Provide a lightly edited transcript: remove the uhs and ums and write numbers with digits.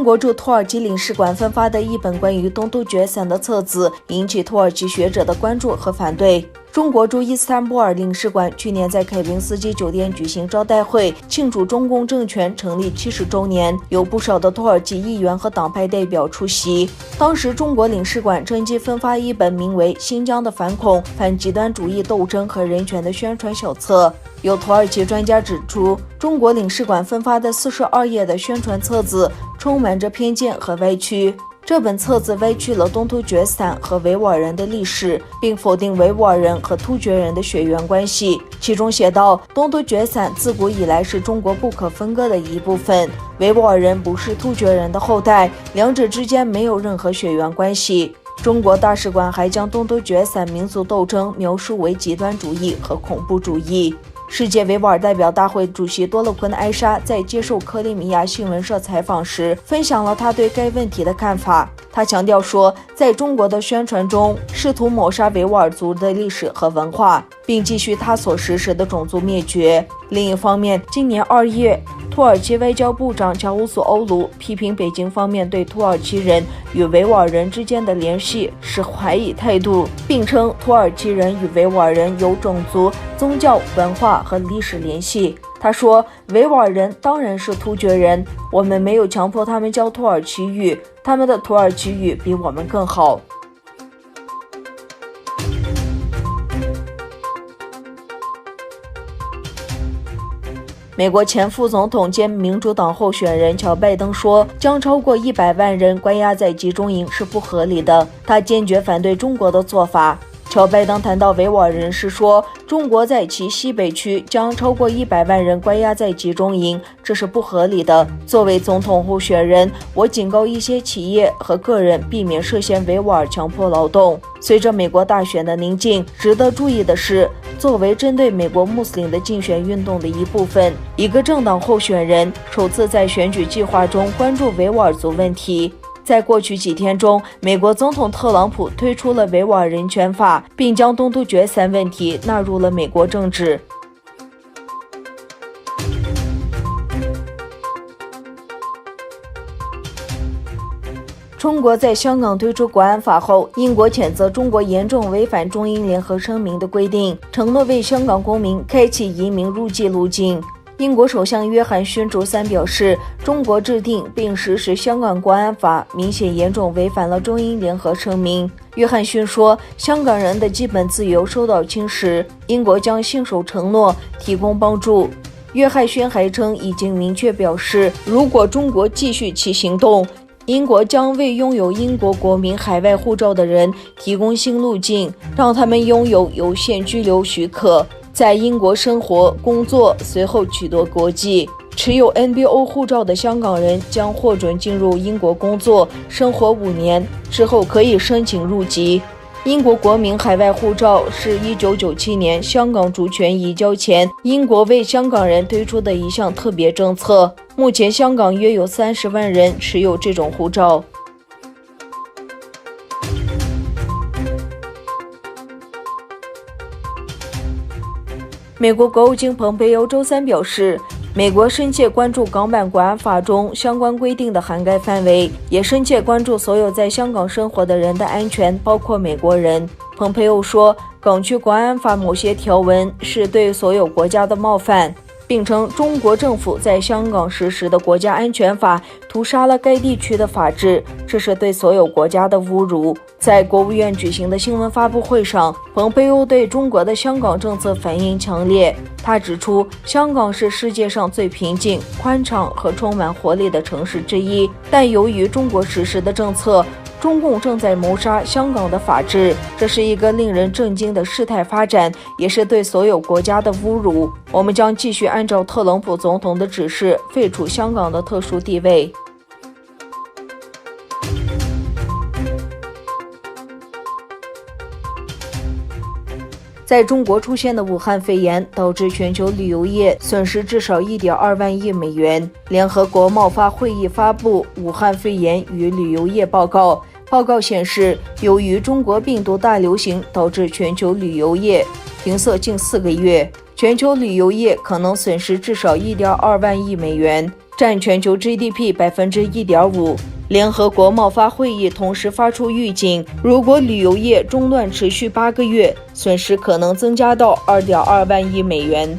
国驻土耳其领事馆分发的一本关于东突厥伞的册子引起土耳其学者的关注和反对。中国驻伊斯坦布尔领事馆去年在凯宾斯基酒店举行招待会，庆祝中共政权成立70周年，有不少的土耳其议员和党派代表出席。当时中国领事馆趁机分发一本名为《新疆的反恐、反极端主义斗争和人权》的宣传小册。有土耳其专家指出，中国领事馆分发的42页的宣传册子充满着偏见和歪曲。这本册子歪曲了东突厥伞和维吾尔人的历史，并否定维吾尔人和突厥人的血缘关系。其中写道，东突厥伞自古以来是中国不可分割的一部分，维吾尔人不是突厥人的后代，两者之间没有任何血缘关系。中国大使馆还将东突厥伞民族斗争描述为极端主义和恐怖主义。世界维吾尔代表大会主席多勒昆埃沙在接受克里米亚新闻社采访时，分享了他对该问题的看法。他强调说，在中国的宣传中，试图抹杀维吾尔族的历史和文化，并继续他所实施的种族灭绝。另一方面，今年2月，土耳其外交部长乔乌索欧卢批评北京方面对土耳其人与维吾尔人之间的联系持怀疑态度，并称土耳其人与维吾尔人有种族、宗教、文化和历史联系。他说，维吾尔人当然是突厥人，我们没有强迫他们教土耳其语，他们的土耳其语比我们更好。美国前副总统兼民主党候选人乔拜登说，将超过100万人关押在集中营是不合理的，他坚决反对中国的做法。乔拜登谈到维吾尔人时说，中国在其西北区将超过100万人关押在集中营，这是不合理的。作为总统候选人，我警告一些企业和个人避免涉嫌维吾尔强迫劳动。随着美国大选的临近，值得注意的是，作为针对美国穆斯林的竞选运动的一部分，一个政党候选人首次在选举计划中关注维吾尔族问题。在过去几天中，美国总统特朗普推出了维吾尔人权法，并将东突厥伞问题纳入了美国政治。中国在香港推出国安法后，英国谴责中国严重违反中英联合声明的规定，承诺为香港公民开启移民入境路径。英国首相约翰逊周三表示，中国制定并实施香港国安法明显严重违反了中英联合声明。约翰逊说，香港人的基本自由受到侵蚀，英国将信守承诺，提供帮助。约翰逊还称，已经明确表示，如果中国继续其行动，英国将为拥有英国国民海外护照的人提供新路径，让他们拥有有限居留许可，在英国生活、工作，随后取得国籍。持有 NBO 护照的香港人将获准进入英国工作、生活5年，之后可以申请入籍。英国国民海外护照是1997年香港主权移交前，英国为香港人推出的一项特别政策。目前香港约有30万人持有这种护照。美国国务卿蓬佩奥周三表示，美国深切关注港版国安法中相关规定的涵盖范围，也深切关注所有在香港生活的人的安全，包括美国人。蓬佩奥说，港区国安法某些条文是对所有国家的冒犯，并称中国政府在香港实施的国家安全法屠杀了该地区的法治，这是对所有国家的侮辱。在国务院举行的新闻发布会上，蓬佩奥对中国的香港政策反应强烈。他指出，香港是世界上最平静、宽敞和充满活力的城市之一，但由于中国实施的政策，中共正在谋杀香港的法治，这是一个令人震惊的事态发展，也是对所有国家的侮辱。我们将继续按照特朗普总统的指示，废除香港的特殊地位。在中国出现的武汉肺炎导致全球旅游业损失至少1.2万亿美元。联合国贸发会议发布《武汉肺炎与旅游业报告》，报告显示，由于中国病毒大流行导致全球旅游业停塞近4个月，全球旅游业可能损失至少1.2万亿美元，占全球 GDP 1.5%。联合国贸发会议同时发出预警，如果旅游业中断持续8个月，损失可能增加到2.2万亿美元。